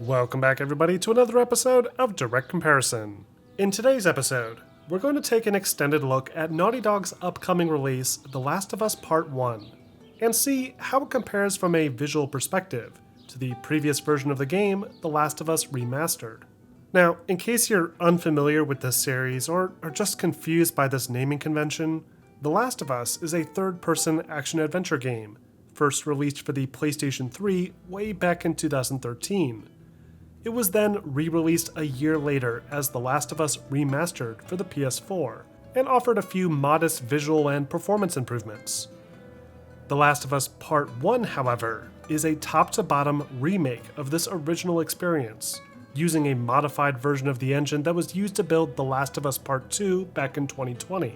Welcome back everybody to another episode of Direct Comparison. In today's episode, we're going to take an extended look at Naughty Dog's upcoming release, The Last of Us Part 1, and see how it compares from a visual perspective to the previous version of the game, The Last of Us Remastered. Now, in case you're unfamiliar with this series or are just confused by this naming convention, The Last of Us is a third-person action-adventure game, first released for the PlayStation 3 way back in 2013. It was then re-released a year later as The Last of Us Remastered for the PS4, and offered a few modest visual and performance improvements. The Last of Us Part 1, however, is a top-to-bottom remake of this original experience, using a modified version of the engine that was used to build The Last of Us Part 2 back in 2020.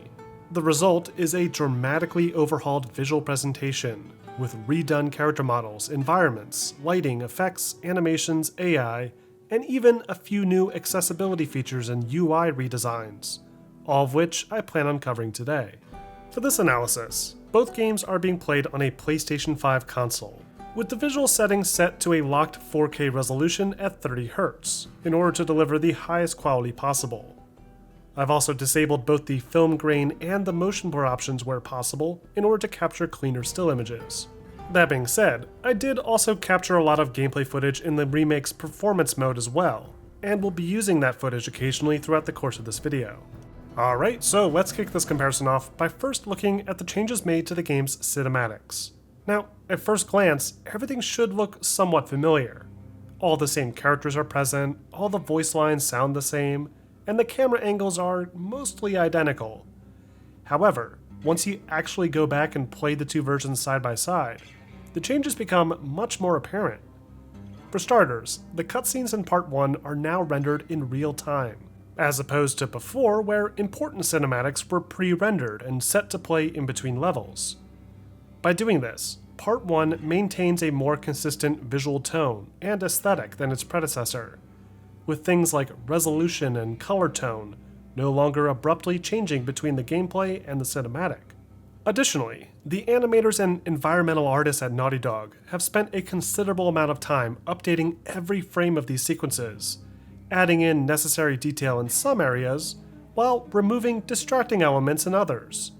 The result is a dramatically overhauled visual presentation, with redone character models, environments, lighting, effects, animations, AI, and even a few new accessibility features and UI redesigns, all of which I plan on covering today. For this analysis, both games are being played on a PlayStation 5 console, with the visual settings set to a locked 4K resolution at 30Hz, in order to deliver the highest quality possible. I've also disabled both the film grain and the motion blur options where possible in order to capture cleaner still images. That being said, I did also capture a lot of gameplay footage in the remake's performance mode as well, and will be using that footage occasionally throughout the course of this video. Alright, so let's kick this comparison off by first looking at the changes made to the game's cinematics. Now, at first glance, everything should look somewhat familiar. All the same characters are present, all the voice lines sound the same, and the camera angles are mostly identical. However, once you actually go back and play the two versions side by side, the changes become much more apparent. For starters, the cutscenes in Part 1 are now rendered in real time, as opposed to before where important cinematics were pre-rendered and set to play in between levels. By doing this, Part 1 maintains a more consistent visual tone and aesthetic than its predecessor, with things like resolution and color tone no longer abruptly changing between the gameplay and the cinematic. Additionally, the animators and environmental artists at Naughty Dog have spent a considerable amount of time updating every frame of these sequences, adding in necessary detail in some areas, while removing distracting elements in others.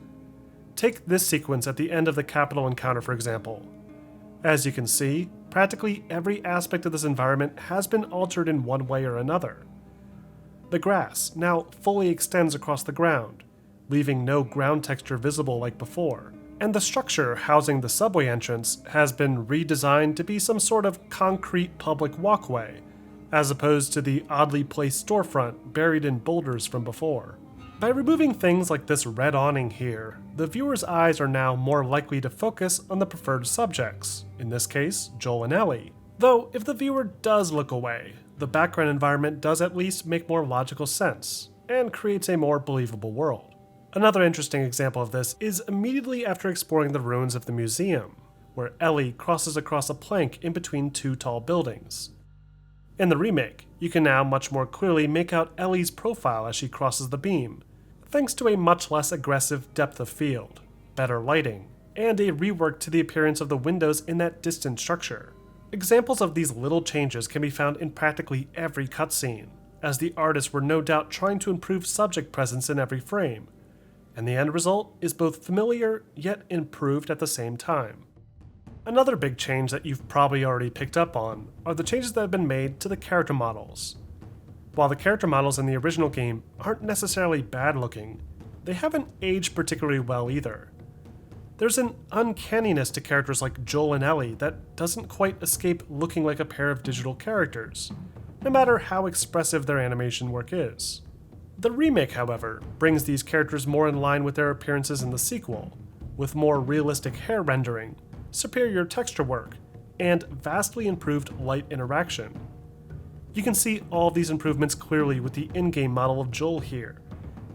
Take this sequence at the end of the Capitol encounter, for example. As you can see, practically every aspect of this environment has been altered in one way or another. The grass now fully extends across the ground, leaving no ground texture visible like before, and the structure housing the subway entrance has been redesigned to be some sort of concrete public walkway, as opposed to the oddly placed storefront buried in boulders from before. By removing things like this red awning here, the viewer's eyes are now more likely to focus on the preferred subjects, in this case, Joel and Ellie. Though, if the viewer does look away, the background environment does at least make more logical sense, and creates a more believable world. Another interesting example of this is immediately after exploring the ruins of the museum, where Ellie crosses across a plank in between two tall buildings. In the remake, you can now much more clearly make out Ellie's profile as she crosses the beam, thanks to a much less aggressive depth of field, better lighting, and a rework to the appearance of the windows in that distant structure. Examples of these little changes can be found in practically every cutscene, as the artists were no doubt trying to improve subject presence in every frame, and the end result is both familiar yet improved at the same time. Another big change that you've probably already picked up on are the changes that have been made to the character models. While the character models in the original game aren't necessarily bad looking, they haven't aged particularly well either. There's an uncanniness to characters like Joel and Ellie that doesn't quite escape looking like a pair of digital characters, no matter how expressive their animation work is. The remake, however, brings these characters more in line with their appearances in the sequel, with more realistic hair rendering, superior texture work, and vastly improved light interaction. You can see all these improvements clearly with the in-game model of Joel here,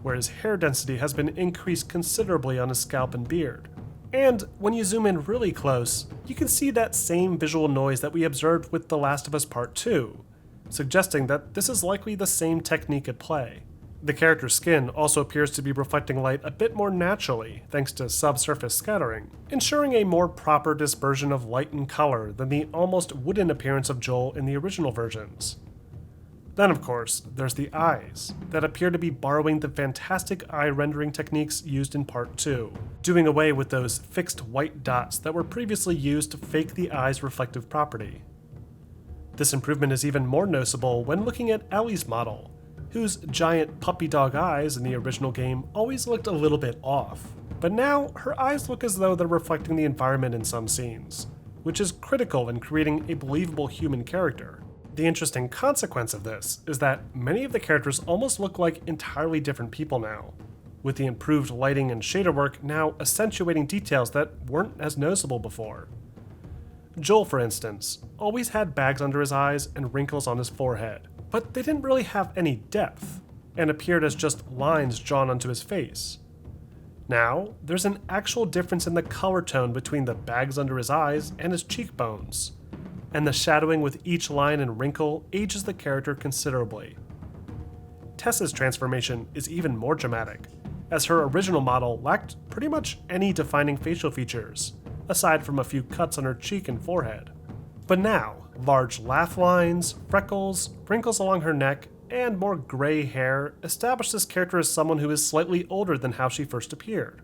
where his hair density has been increased considerably on his scalp and beard. And when you zoom in really close, you can see that same visual noise that we observed with The Last of Us Part 2, suggesting that this is likely the same technique at play. The character's skin also appears to be reflecting light a bit more naturally thanks to subsurface scattering, ensuring a more proper dispersion of light and color than the almost wooden appearance of Joel in the original versions. Then, of course, there's the eyes, that appear to be borrowing the fantastic eye rendering techniques used in Part 2, doing away with those fixed white dots that were previously used to fake the eye's reflective property. This improvement is even more noticeable when looking at Ellie's model, whose giant puppy dog eyes in the original game always looked a little bit off, but now her eyes look as though they're reflecting the environment in some scenes, which is critical in creating a believable human character. The interesting consequence of this is that many of the characters almost look like entirely different people now, with the improved lighting and shader work now accentuating details that weren't as noticeable before. Joel, for instance, always had bags under his eyes and wrinkles on his forehead, but they didn't really have any depth, and appeared as just lines drawn onto his face. Now, there's an actual difference in the color tone between the bags under his eyes and his cheekbones, and the shadowing with each line and wrinkle ages the character considerably. Tessa's transformation is even more dramatic, as her original model lacked pretty much any defining facial features, aside from a few cuts on her cheek and forehead. But now, large laugh lines, freckles, wrinkles along her neck, and more gray hair establish this character as someone who is slightly older than how she first appeared.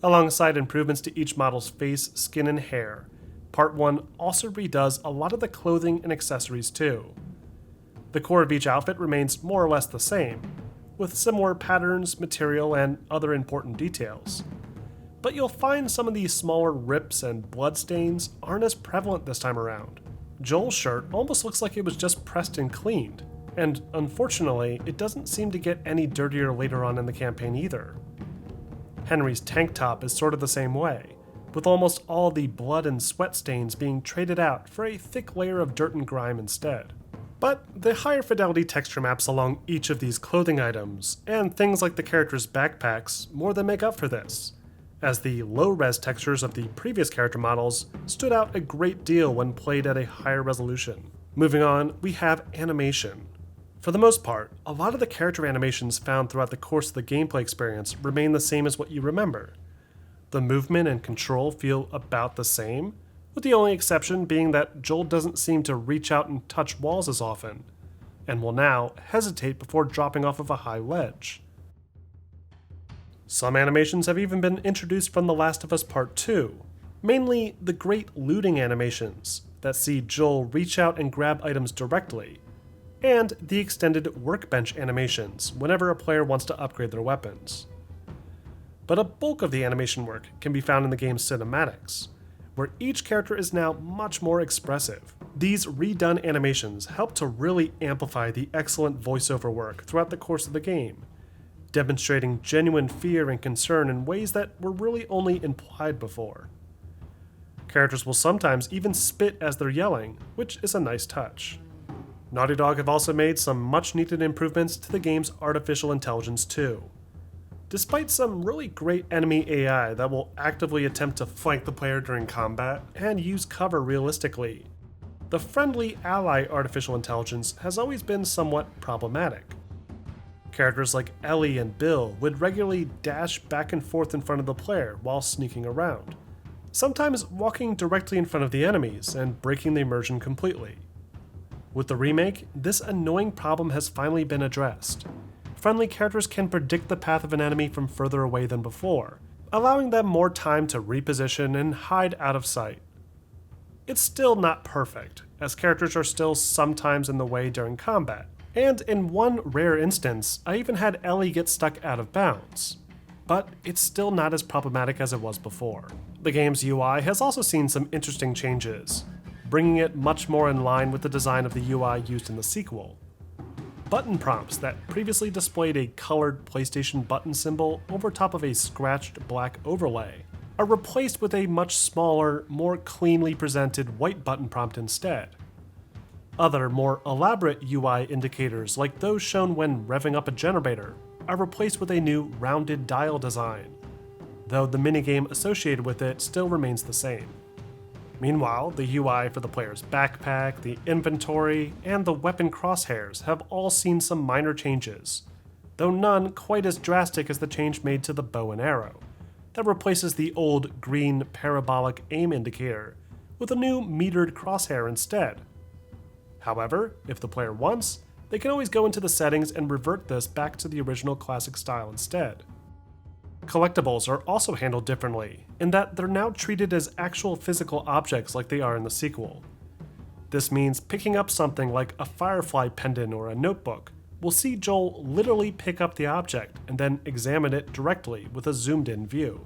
Alongside improvements to each model's face, skin, and hair, Part 1 also redoes a lot of the clothing and accessories too. The core of each outfit remains more or less the same, with similar patterns, material, and other important details. But you'll find some of these smaller rips and bloodstains aren't as prevalent this time around. Joel's shirt almost looks like it was just pressed and cleaned, and unfortunately, it doesn't seem to get any dirtier later on in the campaign either. Henry's tank top is sort of the same way, with almost all the blood and sweat stains being traded out for a thick layer of dirt and grime instead. But the higher fidelity texture maps along each of these clothing items, and things like the character's backpacks, more than make up for this, as the low-res textures of the previous character models stood out a great deal when played at a higher resolution. Moving on, we have animation. For the most part, a lot of the character animations found throughout the course of the gameplay experience remain the same as what you remember. The movement and control feel about the same, with the only exception being that Joel doesn't seem to reach out and touch walls as often, and will now hesitate before dropping off of a high ledge. Some animations have even been introduced from The Last of Us Part 2, mainly the great looting animations that see Joel reach out and grab items directly, and the extended workbench animations whenever a player wants to upgrade their weapons. But a bulk of the animation work can be found in the game's cinematics, where each character is now much more expressive. These redone animations help to really amplify the excellent voiceover work throughout the course of the game, demonstrating genuine fear and concern in ways that were really only implied before. Characters will sometimes even spit as they're yelling, which is a nice touch. Naughty Dog have also made some much needed improvements to the game's artificial intelligence too. Despite some really great enemy AI that will actively attempt to flank the player during combat and use cover realistically, the friendly ally artificial intelligence has always been somewhat problematic. Characters like Ellie and Bill would regularly dash back and forth in front of the player while sneaking around, sometimes walking directly in front of the enemies and breaking the immersion completely. With the remake, this annoying problem has finally been addressed. Friendly characters can predict the path of an enemy from further away than before, allowing them more time to reposition and hide out of sight. It's still not perfect, as characters are still sometimes in the way during combat, and in one rare instance, I even had Ellie get stuck out of bounds. But it's still not as problematic as it was before. The game's UI has also seen some interesting changes, bringing it much more in line with the design of the UI used in the sequel. Button prompts that previously displayed a colored PlayStation button symbol over top of a scratched black overlay are replaced with a much smaller, more cleanly presented white button prompt instead. Other, more elaborate UI indicators, like those shown when revving up a generator, are replaced with a new rounded dial design, though the minigame associated with it still remains the same. Meanwhile, the UI for the player's backpack, the inventory, and the weapon crosshairs have all seen some minor changes, though none quite as drastic as the change made to the bow and arrow, that replaces the old green parabolic aim indicator with a new metered crosshair instead. However, if the player wants, they can always go into the settings and revert this back to the original classic style instead. Collectibles are also handled differently, in that they're now treated as actual physical objects like they are in the sequel. This means picking up something like a Firefly pendant or a notebook will see Joel literally pick up the object and then examine it directly with a zoomed-in view.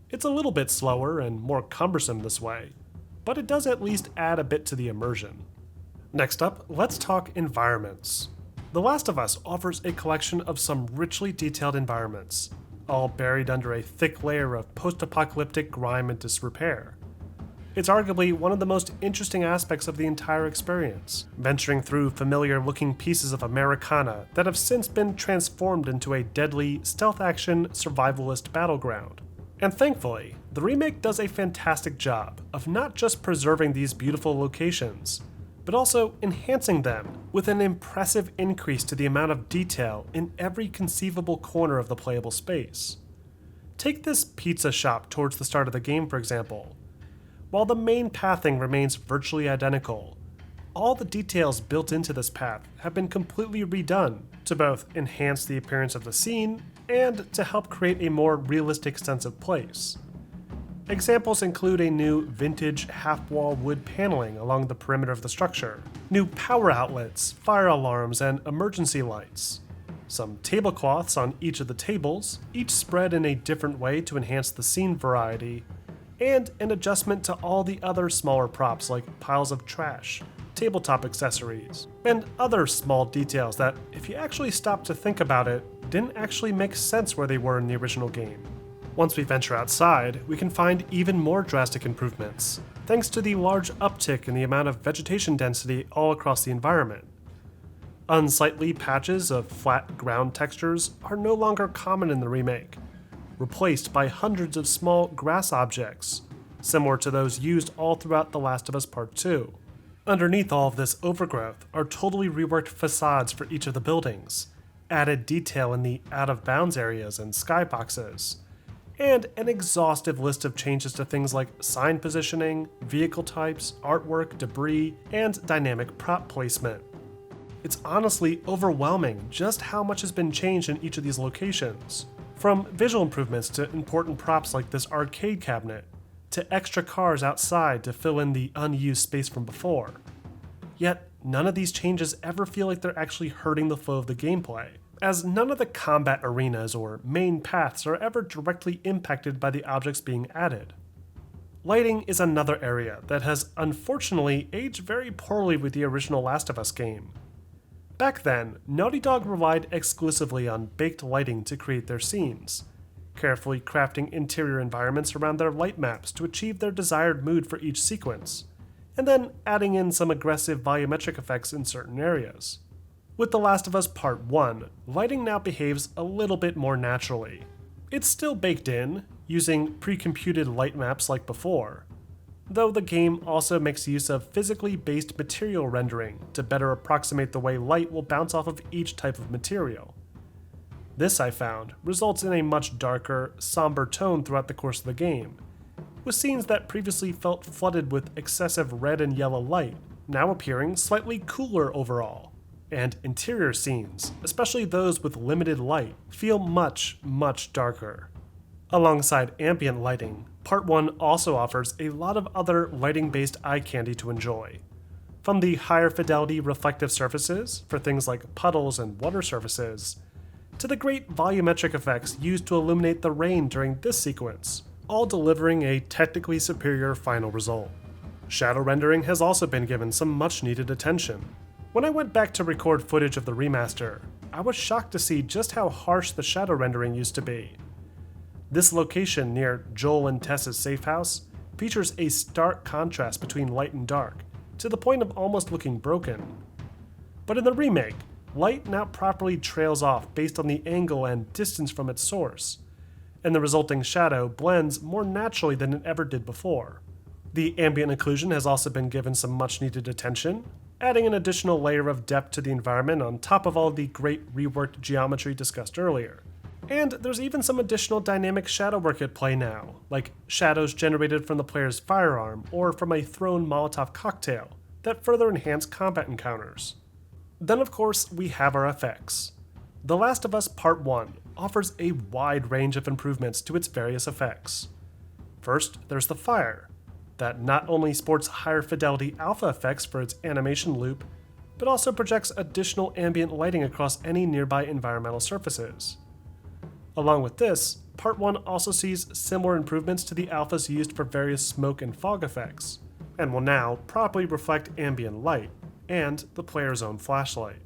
It's a little bit slower and more cumbersome this way, but it does at least add a bit to the immersion. Next up, let's talk environments. The Last of Us offers a collection of some richly detailed environments, all buried under a thick layer of post-apocalyptic grime and disrepair. It's arguably one of the most interesting aspects of the entire experience, venturing through familiar-looking pieces of Americana that have since been transformed into a deadly, stealth-action, survivalist battleground. And thankfully, the remake does a fantastic job of not just preserving these beautiful locations, but also enhancing them with an impressive increase to the amount of detail in every conceivable corner of the playable space. Take this pizza shop towards the start of the game, for example. While the main pathing remains virtually identical, all the details built into this path have been completely redone to both enhance the appearance of the scene and to help create a more realistic sense of place. Examples include a new vintage half-wall wood paneling along the perimeter of the structure, new power outlets, fire alarms, and emergency lights, some tablecloths on each of the tables, each spread in a different way to enhance the scene variety, and an adjustment to all the other smaller props like piles of trash, tabletop accessories, and other small details that, if you actually stop to think about it, didn't actually make sense where they were in the original game. Once we venture outside, we can find even more drastic improvements, thanks to the large uptick in the amount of vegetation density all across the environment. Unsightly patches of flat ground textures are no longer common in the remake, replaced by hundreds of small grass objects, similar to those used all throughout The Last of Us Part 2. Underneath all of this overgrowth are totally reworked facades for each of the buildings, added detail in the out-of-bounds areas and skyboxes, and an exhaustive list of changes to things like sign positioning, vehicle types, artwork, debris, and dynamic prop placement. It's honestly overwhelming just how much has been changed in each of these locations. From visual improvements to important props like this arcade cabinet, to extra cars outside to fill in the unused space from before. Yet, none of these changes ever feel like they're actually hurting the flow of the gameplay, as none of the combat arenas or main paths are ever directly impacted by the objects being added. Lighting is another area that has unfortunately aged very poorly with the original Last of Us game. Back then, Naughty Dog relied exclusively on baked lighting to create their scenes, carefully crafting interior environments around their light maps to achieve their desired mood for each sequence, and then adding in some aggressive volumetric effects in certain areas. With The Last of Us Part 1, lighting now behaves a little bit more naturally. It's still baked in, using pre-computed light maps like before, though the game also makes use of physically based material rendering to better approximate the way light will bounce off of each type of material. This, I found, results in a much darker, somber tone throughout the course of the game, with scenes that previously felt flooded with excessive red and yellow light, now appearing slightly cooler overall. And interior scenes, especially those with limited light, feel much, much darker. Alongside ambient lighting, Part 1 also offers a lot of other lighting-based eye candy to enjoy. From the higher fidelity reflective surfaces, for things like puddles and water surfaces, to the great volumetric effects used to illuminate the rain during this sequence, all delivering a technically superior final result. Shadow rendering has also been given some much-needed attention. When I went back to record footage of the remaster, I was shocked to see just how harsh the shadow rendering used to be. This location near Joel and Tess's safe house features a stark contrast between light and dark, to the point of almost looking broken. But in the remake, light now properly trails off based on the angle and distance from its source, and the resulting shadow blends more naturally than it ever did before. The ambient occlusion has also been given some much needed attention, adding an additional layer of depth to the environment on top of all the great reworked geometry discussed earlier. And there's even some additional dynamic shadow work at play now, like shadows generated from the player's firearm or from a thrown Molotov cocktail, that further enhance combat encounters. Then of course we have our effects. The Last of Us Part 1 offers a wide range of improvements to its various effects. First, there's the fire, that not only sports higher fidelity alpha effects for its animation loop, but also projects additional ambient lighting across any nearby environmental surfaces. Along with this, Part 1 also sees similar improvements to the alphas used for various smoke and fog effects, and will now properly reflect ambient light, and the player's own flashlight.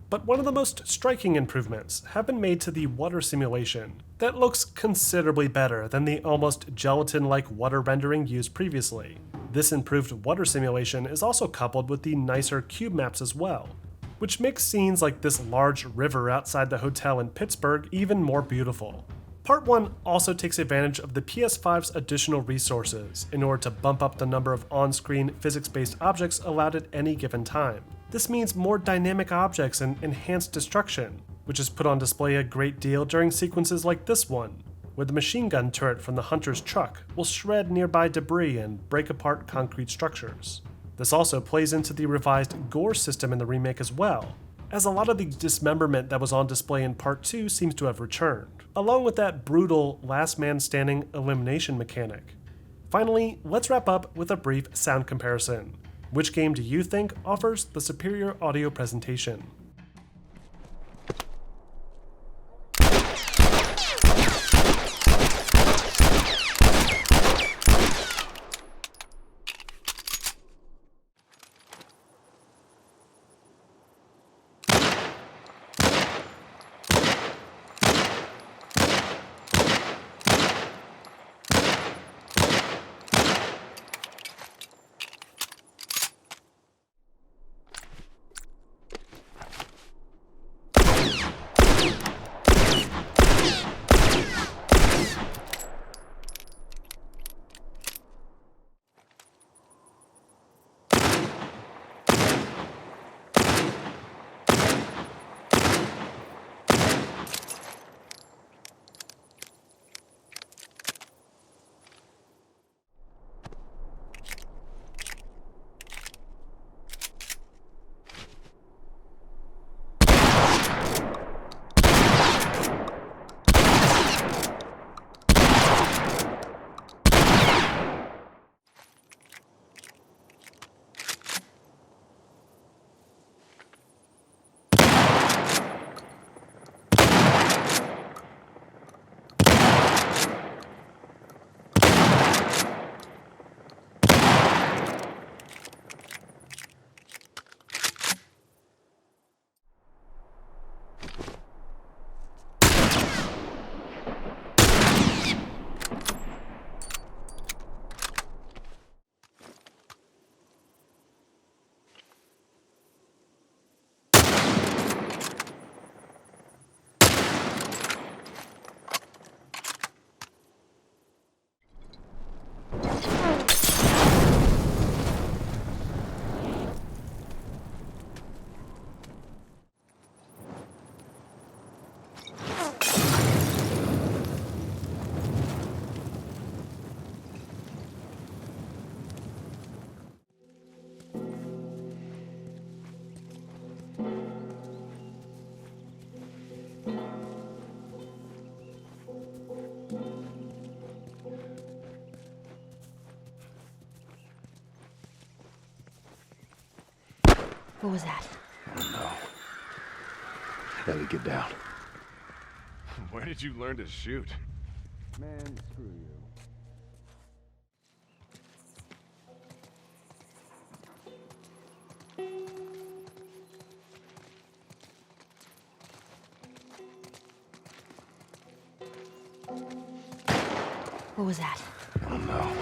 But one of the most striking improvements have been made to the water simulation that looks considerably better than the almost gelatin-like water rendering used previously. This improved water simulation is also coupled with the nicer cube maps as well, which makes scenes like this large river outside the hotel in Pittsburgh even more beautiful. Part 1 also takes advantage of the PS5's additional resources in order to bump up the number of on-screen physics-based objects allowed at any given time. This means more dynamic objects and enhanced destruction, which is put on display a great deal during sequences like this one, where the machine gun turret from the hunter's truck will shred nearby debris and break apart concrete structures. This also plays into the revised gore system in the remake as well, as a lot of the dismemberment that was on display in Part 2 seems to have returned, along with that brutal last man standing elimination mechanic. Finally, let's wrap up with a brief sound comparison. Which game do you think offers the superior audio presentation? What was that? I don't know. Ellie, get down. Where did you learn to shoot? Man, screw you. What was that? I don't know.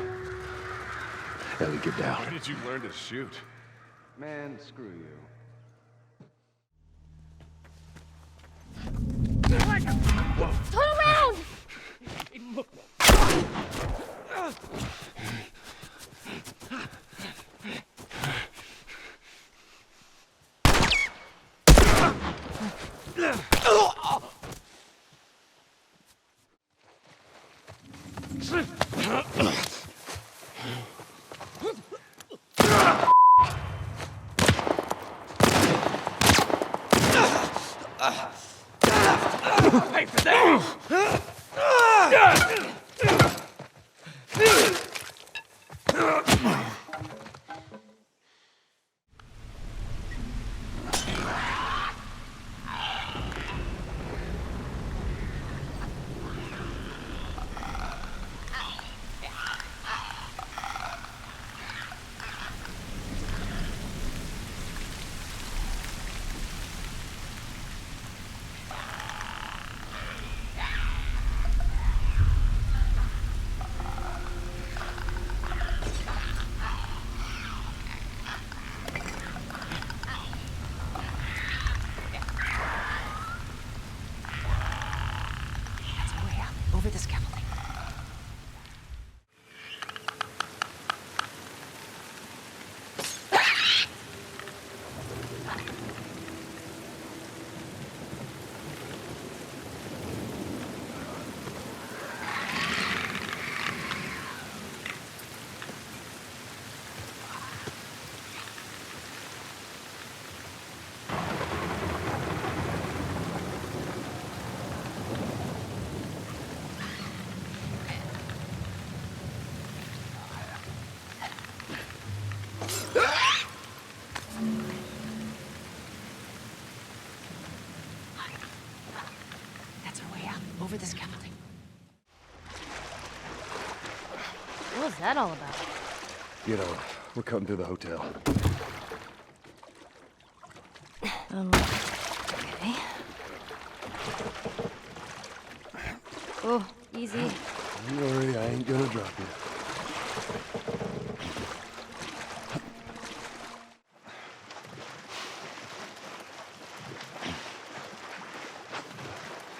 Ellie, get down. Where did you learn to shoot? Man, screw you. Turn around! That's our way out. Over the scaffolding. What was that all about? Get on. We're cutting through the hotel. Okay. Oh, easy. Don't worry, I ain't gonna drop you.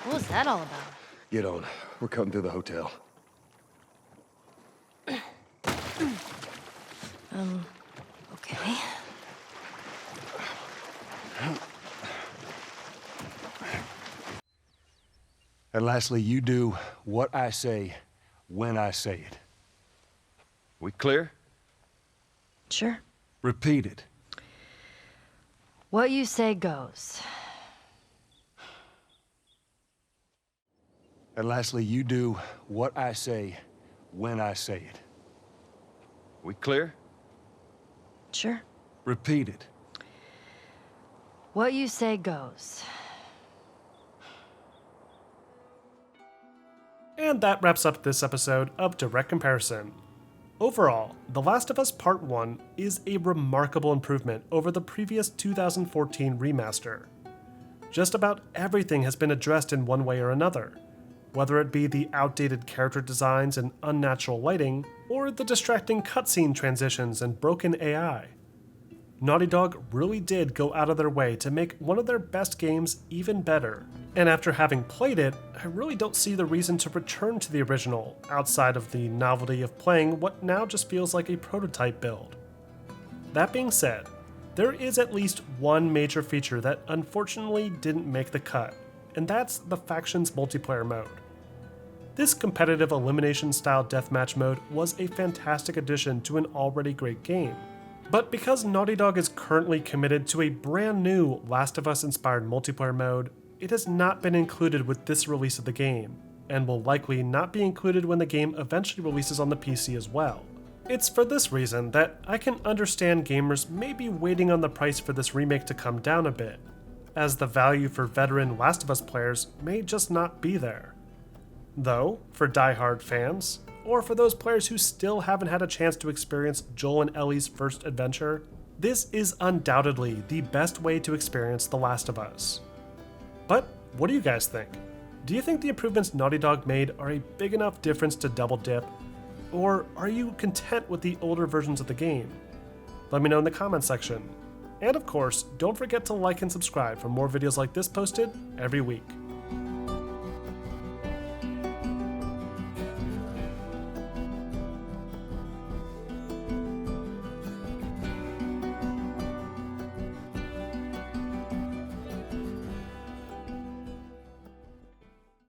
What was that all about? Get on. We're cutting through the hotel. Okay. And lastly, you do what I say when I say it. We clear? Sure. Repeat it. What you say goes. And lastly, you do what I say when I say it. We clear? Sure. Repeat it. What you say goes. And that wraps up this episode of Direct Comparison. Overall, The Last of Us Part 1 is a remarkable improvement over the previous 2014 remaster. Just about everything has been addressed in one way or another, whether it be the outdated character designs and unnatural lighting, or the distracting cutscene transitions and broken AI. Naughty Dog really did go out of their way to make one of their best games even better. And after having played it, I really don't see the reason to return to the original, outside of the novelty of playing what now just feels like a prototype build. That being said, there is at least one major feature that unfortunately didn't make the cut, and that's the Factions multiplayer mode. This competitive elimination-style deathmatch mode was a fantastic addition to an already great game. But because Naughty Dog is currently committed to a brand new Last of Us-inspired multiplayer mode, it has not been included with this release of the game, and will likely not be included when the game eventually releases on the PC as well. It's for this reason that I can understand gamers may be waiting on the price for this remake to come down a bit, as the value for veteran Last of Us players may just not be there. Though, for die-hard fans, or for those players who still haven't had a chance to experience Joel and Ellie's first adventure, this is undoubtedly the best way to experience The Last of Us. But what do you guys think? Do you think the improvements Naughty Dog made are a big enough difference to double dip? Or are you content with the older versions of the game? Let me know in the comments section. And of course, don't forget to like and subscribe for more videos like this posted every week.